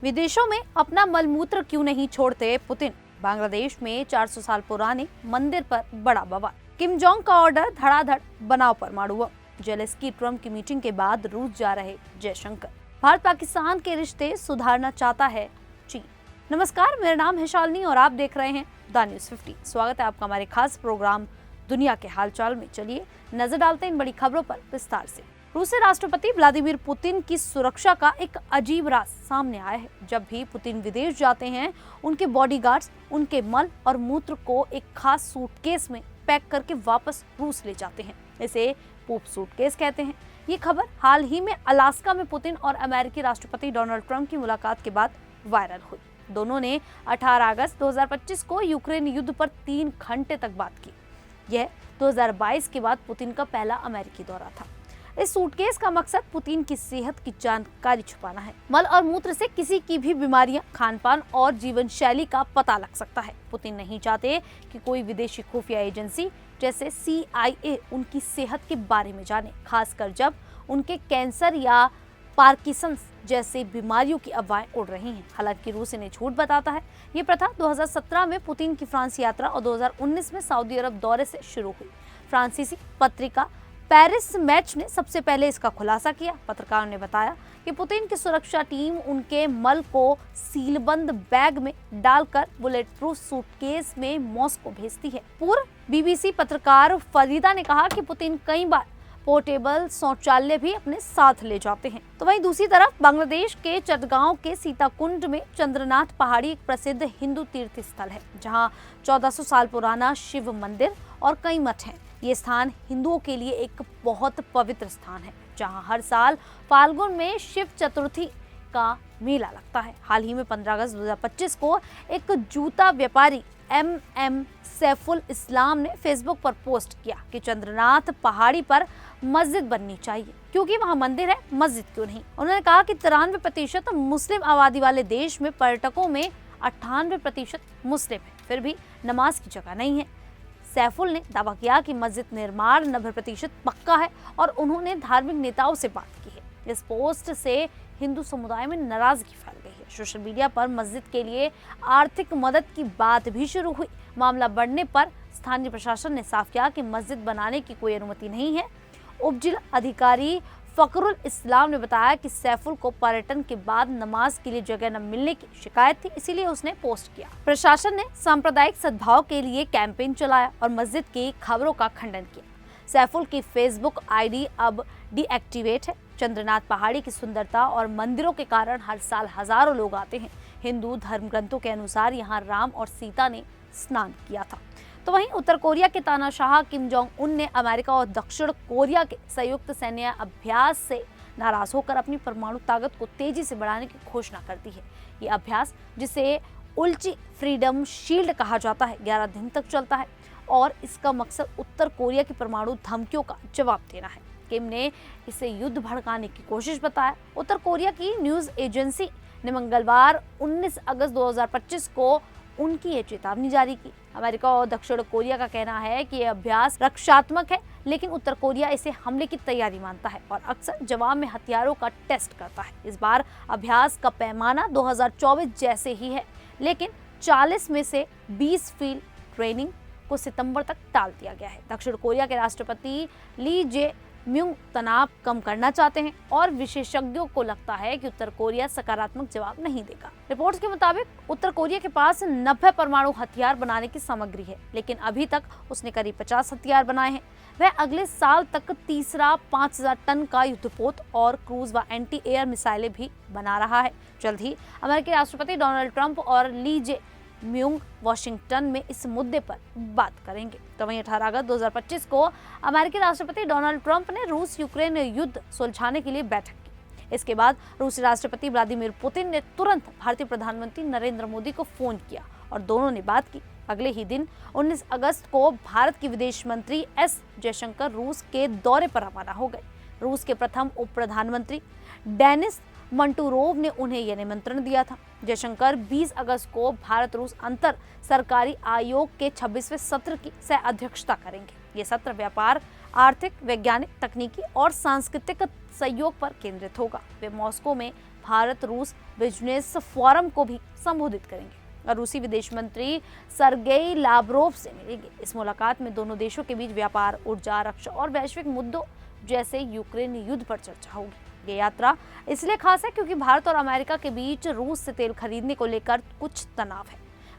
विदेशों में अपना मलमूत्र क्यों नहीं छोड़ते पुतिन? बांग्लादेश में 400 साल पुराने मंदिर पर बड़ा बवाल। किम जोंग का ऑर्डर, धड़ाधड़ बनाओ परमाणु बम। जेलेंस्की ट्रंप की मीटिंग के बाद रूस जा रहे जयशंकर। भारत पाकिस्तान के रिश्ते सुधारना चाहता है चीन। नमस्कार, मेरा नाम है शालिनी और आप देख रहे हैं द न्यूज़ 50। स्वागत है आपका हमारे खास प्रोग्राम दुनिया के हालचाल में। चलिए नजर डालते हैं इन बड़ी खबरों पर विस्तार से। रूसी राष्ट्रपति व्लादिमीर पुतिन की सुरक्षा का एक अजीब राज सामने आया है। जब भी पुतिन विदेश जाते हैं, उनके बॉडीगार्ड्स उनके मल और मूत्र को एक खास सूटकेस में पैक करके वापस रूस ले जाते हैं। इसे पोप सूटकेस कहते हैं। ये खबर हाल ही में अलास्का में पुतिन और अमेरिकी राष्ट्रपति डोनाल्ड ट्रंप की मुलाकात के बाद वायरल हुई। दोनों ने 18 अगस्त 2025 को यूक्रेन युद्ध पर 3 घंटे तक बात की। यह 2022 के बाद पुतिन का पहला अमेरिकी दौरा था। इस सूटकेस का मकसद पुतिन की सेहत की जानकारी छुपाना है। मल और मूत्र से किसी की भी बीमारियां, खानपान और जीवन शैली का पता लग सकता है। पुतिन नहीं चाहते कि कोई विदेशी खुफिया एजेंसी जैसे CIA उनकी सेहत के बारे में जाने, खासकर जब उनके कैंसर या पार्किंसंस जैसे बीमारियों की अफवाहें उड़ रही हैं। हालांकि रूस इन्हें झूठ बताता है। ये प्रथा 2017 में पुतिन की फ्रांस यात्रा और 2019 में सऊदी अरब दौरे से शुरू हुई। फ्रांसीसी पत्रिका पेरिस मैच ने सबसे पहले इसका खुलासा किया। पत्रकारों ने बताया कि पुतिन की सुरक्षा टीम उनके मल को सीलबंद बैग में डालकर बुलेट प्रूफ सूटकेस में मॉस्को भेजती है। पूर्व BBC पत्रकार फरीदा ने कहा कि पुतिन कई बार पोर्टेबल शौचालय भी अपने साथ ले जाते हैं। तो वहीं दूसरी तरफ बांग्लादेश के चटगांव के सीताकुंड में चंद्रनाथ पहाड़ी एक प्रसिद्ध हिंदू तीर्थ स्थल है, जहां 1400 साल पुराना शिव मंदिर और कई मठ हैं। ये स्थान हिंदुओं के लिए एक बहुत पवित्र स्थान है, जहां हर साल फाल्गुन में शिव चतुर्थी का मेला लगता है। हाल ही में 15 अगस्त 2025 को एक जूता व्यापारी MM सैफुल इस्लाम ने फेसबुक पर पोस्ट किया कि चंद्रनाथ पहाड़ी पर मस्जिद बननी चाहिए, क्योंकि वहां मंदिर है, मस्जिद क्यों नहीं। उन्होंने कहा कि 93% मुस्लिम आबादी वाले देश में पर्यटकों में 98% मुस्लिम है, फिर भी नमाज की जगह नहीं है। सैफुल ने दावा किया कि मस्जिद निर्माण 90% पक्का है और उन्होंने धार्मिक नेताओं से बात की है। इस पोस्ट से हिंदू समुदाय में नाराजगी फैल गई है। सोशल मीडिया पर मस्जिद के लिए आर्थिक मदद की बात भी शुरू हुई। मामला बढ़ने पर स्थानीय प्रशासन ने साफ किया कि मस्जिद बनाने की कोई अनुमति नहीं है। उपजिला अधिकारी फकरुल इस्लाम ने बताया कि सैफुल को पर्यटन के बाद नमाज के लिए जगह न मिलने की शिकायत थी, इसीलिए उसने पोस्ट किया। प्रशासन ने सांप्रदायिक सद्भाव के लिए कैंपेन चलाया और मस्जिद की खबरों का खंडन किया। सैफुल की फेसबुक ID अब डीएक्टिवेट है। चंद्रनाथ पहाड़ी की सुंदरता और मंदिरों के कारण हर साल हजारों लोग आते हैं। हिंदू धर्म ग्रंथों के अनुसार यहाँ राम और सीता ने स्नान किया था। तो वहीं उत्तर कोरिया के तानाशाह किम जोंग उन ने अमेरिका और दक्षिण कोरिया के संयुक्त सैन्य अभ्यास से नाराज होकर अपनी परमाणु ताकत को तेजी से बढ़ाने की घोषणा कर दी है। ये अभ्यास, जिसे उल्ची फ्रीडम शील्ड कहा जाता है, 11 दिन तक चलता है और इसका मकसद उत्तर कोरिया की परमाणु धमकियों का जवाब देना है। किम ने इसे युद्ध भड़काने की कोशिश बताया। उत्तर कोरिया की न्यूज एजेंसी ने मंगलवार 19 अगस्त 2025 को उनकी ये चेतावनी जारी की। अमेरिका और दक्षिण कोरिया का कहना है कि यह अभ्यास रक्षात्मक है, लेकिन उत्तर कोरिया इसे हमले की तैयारी मानता है और अक्सर जवाब में हथियारों का टेस्ट करता है। इस बार अभ्यास का पैमाना 2024 जैसे ही है, लेकिन 40 में से 20 फील्ड ट्रेनिंग को सितंबर तक टाल दिया गया है। दक्षिण कोरिया के राष्ट्रपति ली जे म्यूंग तनाव कम करना चाहते हैं और विशेषज्ञों को लगता है कि उत्तर कोरिया सकारात्मक जवाब नहीं देगा। रिपोर्ट्स के मुताबिक उत्तर कोरिया के पास 90 परमाणु हथियार बनाने की सामग्री है, लेकिन अभी तक उसने करीब 50 हथियार बनाए हैं। वह अगले साल तक तीसरा 5000 टन का युद्धपोत और क्रूज व एंटी एयर मिसाइलें भी बना रहा है। जल्द ही अमेरिकी राष्ट्रपति डोनाल्ड ट्रंप और ली जे म्यूंग वाशिंगटन में इस मुद्दे पर बात करेंगे। तो वहीं 18 अगस्त 2025 को अमेरिकी राष्ट्रपति डोनाल्ड ट्रंप ने रूस यूक्रेन युद्ध सुलझाने के लिए बैठक की। इसके बाद रूसी राष्ट्रपति व्लादिमीर पुतिन ने तुरंत भारतीय प्रधानमंत्री नरेंद्र मोदी को फोन किया और दोनों ने बात की। अगले ही दिन 19 अगस्त को भारत की विदेश मंत्री S जयशंकर रूस के दौरे पर रवाना हो गए। रूस के प्रथम उप प्रधानमंत्री डेनिस मंटूरोव ने उन्हें यह निमंत्रण दिया था। जयशंकर 20 अगस्त को भारत रूस अंतर सरकारी आयोग के 26वें सत्र की सह अध्यक्षता करेंगे। ये सत्र व्यापार, आर्थिक, वैज्ञानिक, तकनीकी और सांस्कृतिक सहयोग पर केंद्रित होगा। वे मॉस्को में भारत रूस बिजनेस फोरम को भी संबोधित करेंगे और रूसी विदेश मंत्री सरगेई लाव्रोव से मिलेंगे। इस मुलाकात में दोनों देशों के बीच व्यापार, ऊर्जा, रक्षा और वैश्विक मुद्दों जैसे यूक्रेन युद्ध पर चर्चा होगी। ये यात्रा इसलिए खास है क्योंकि भारत और अमेरिका के बीच रूस से तेल खरीदने को लेकर कुछ तनाव है।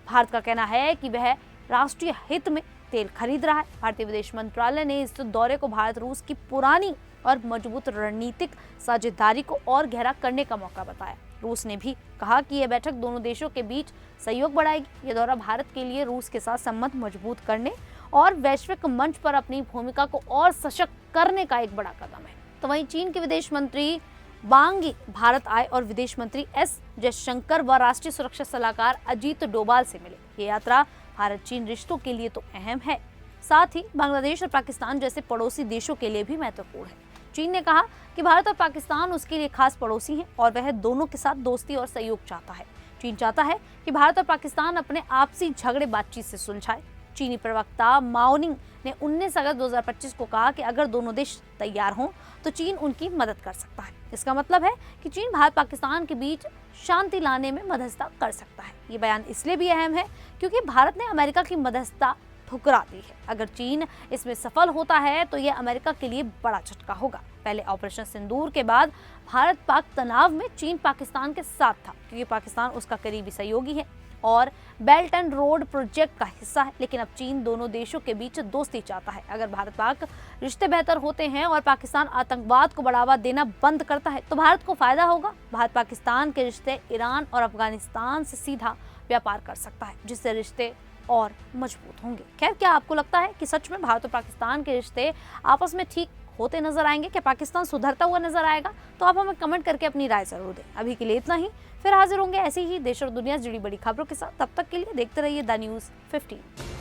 भारत का कहना है कि वह राष्ट्रीय हित में तेल खरीद रहा है। भारतीय विदेश मंत्रालय ने इस दौरे को भारत रूस की पुरानी और मजबूत रणनीतिक साझेदारी को और गहरा करने का मौका बताया। रूस ने भी कहा कि यह बैठक दोनों देशों के बीच सहयोग बढ़ाएगी। यह दौरा भारत के लिए रूस के साथ संबंध मजबूत करने और वैश्विक मंच पर अपनी भूमिका को और सशक्त करने का एक बड़ा कदम है। तो वहीं चीन के विदेश मंत्री वांग यी भारत आए और विदेश मंत्री एस जयशंकर व राष्ट्रीय सुरक्षा सलाहकार अजीत डोभाल से मिले। ये यात्रा भारत चीन रिश्तों के लिए तो अहम है, साथ ही बांग्लादेश और पाकिस्तान जैसे पड़ोसी देशों के लिए भी महत्वपूर्ण है। चीन ने कहा कि भारत और पाकिस्तान उसके लिए खास पड़ोसी हैं और वह दोनों के साथ दोस्ती और सहयोग चाहता है। चीन चाहता है कि भारत और पाकिस्तान अपने आपसी झगड़े बातचीत से सुलझाए। चीनी प्रवक्ता माओनिंग ने 19 अगस्त 2025 को कहा कि अगर दोनों देश तैयार हों तो चीन उनकी मदद कर सकता है। इसका मतलब है कि चीन भारत पाकिस्तान के बीच शांति लाने में मध्यस्थता कर सकता है। ये बयान इसलिए भी अहम है क्योंकि भारत ने अमेरिका की मध्यस्थता ठुकरा दी है। अगर चीन इसमें सफल होता है तो यह अमेरिका के लिए बड़ा झटका होगा। पहले ऑपरेशन सिंदूर के बाद भारत पाक तनाव में चीन पाकिस्तान के साथ था क्योंकि पाकिस्तान उसका करीबी सहयोगी है और बेल्ट एंड रोड प्रोजेक्ट का हिस्सा है। लेकिन अब चीन दोनों देशों के बीच दोस्ती चाहता है। अगर भारत पाक रिश्ते बेहतर होते हैं और पाकिस्तान आतंकवाद को बढ़ावा देना बंद करता है तो भारत को फायदा होगा। भारत पाकिस्तान के रिश्ते ईरान और अफगानिस्तान से सीधा व्यापार कर सकता है, जिससे रिश्ते और मजबूत होंगे। खैर, क्या आपको लगता है कि सच में भारत और पाकिस्तान के रिश्ते आपस में ठीक होते नजर आएंगे? क्या पाकिस्तान सुधरता हुआ नजर आएगा? तो आप हमें कमेंट करके अपनी राय जरूर दें। अभी के लिए इतना ही, फिर हाजिर होंगे ऐसी ही देश और दुनिया से जुड़ी बड़ी खबरों के साथ। तब तक के लिए देखते रहिए द न्यूज़ 15।